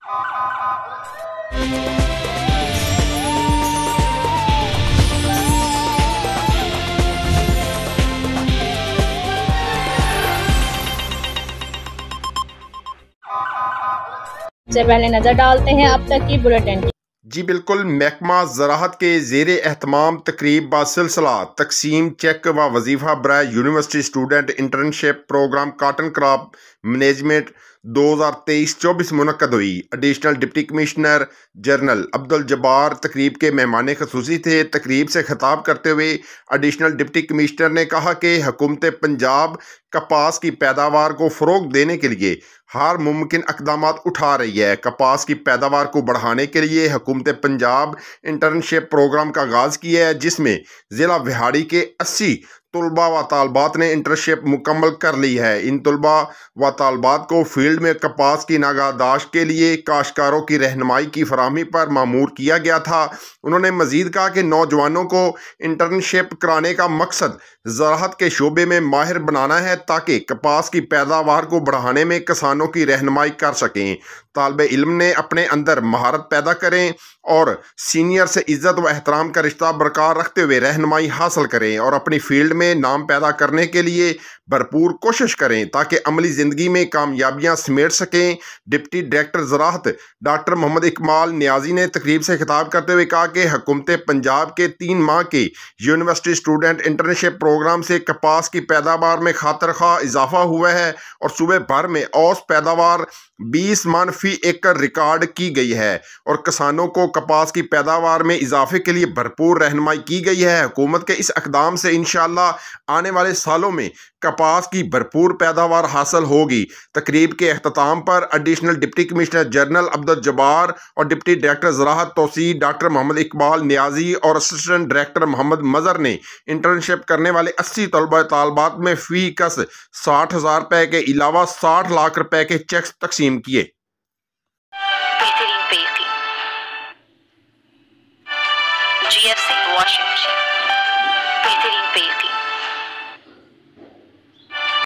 سے پہلے نظر ڈالتے ہیں اب تک کی بلیٹن کی۔ جی بالکل، محکمہ زراعت کے زیر اہتمام تقریب بسلسلہ تقسیم چیک و وظیفہ برائے university student internship programme cotton crop management 2023-24 منعقد ہوئی۔ Additional deputy commissioner general Abdul Jabbar تقریب کے مہمان خصوصی تھے۔ تقریب سے خطاب کرتے ہوئے ایڈیشنل ڈپٹی کمشنر نے کہا کہ حکومت پنجاب کپاس کی پیداوار کو فروغ دینے کے لیے ہر ممکن اقدامات اٹھا رہی ہے۔ کپاس کی پیداوار کو بڑھانے کے لیے حکومت پنجاب انٹرنشپ پروگرام کا آغاز کیا ہے، جس میں ضلع وہاڑی کے 80 طلباء و طالبات نے انٹرنشپ مکمل کر لی ہے۔ ان طلباء و طالبات کو فیلڈ میں کپاس کی نگہداشت کے لیے کاشتکاروں کی رہنمائی کی فراہمی پر مامور کیا گیا تھا۔ انہوں نے مزید کہا کہ نوجوانوں کو انٹرنشپ کرانے کا مقصد زراعت کے شعبے میں ماہر بنانا ہے تاکہ کپاس کی پیداوار کو بڑھانے میں کسانوں کی رہنمائی کر سکیں۔ طالب علم نے اپنے اندر مہارت پیدا کریں اور سینئر سے عزت و احترام کا رشتہ برقرار رکھتے ہوئے رہنمائی حاصل کریں اور اپنی فیلڈ میں نام پیدا کرنے کے لیے بھرپور کوشش کریں تاکہ عملی زندگی میں کامیابیاں سمیٹ سکیں۔ ڈپٹی ڈائریکٹر زراعت ڈاکٹر محمد اقبال نیازی نے تقریب سے خطاب کرتے ہوئے کہا کہ حکومت پنجاب کے 3 ماہ کے یونیورسٹی اسٹوڈنٹ انٹرنشپ پروگرام سے کپاس کی پیداوار میں خاطر خواہ اضافہ ہوا ہے اور صوبے بھر میں اوسط پیداوار 20 من فی ایکڑ ریکارڈ کی گئی ہے اور کسانوں کو کپاس کی پیداوار میں اضافے کے لیے بھرپور رہنمائی کی گئی ہے۔ حکومت کے اس اقدام سے انشاءاللہ آنے والے سالوں میں کپاس کی بھرپور پیداوار حاصل ہوگی۔ تقریب کے اختتام پر additional deputy commissioner general Abdul Jabbar اور ڈپٹی ڈائریکٹر زراعت توسیع ڈاکٹر محمد اقبال نیازی اور اسسٹنٹ ڈائریکٹر محمد مظہر نے انٹرنشپ کرنے والے 80 طلباء طالبات میں فی کس 60,000 روپے کے علاوہ 60 لاکھ روپے کے چیک تقسیم کیے۔ GFC واشنگ مشین، بہترین پیس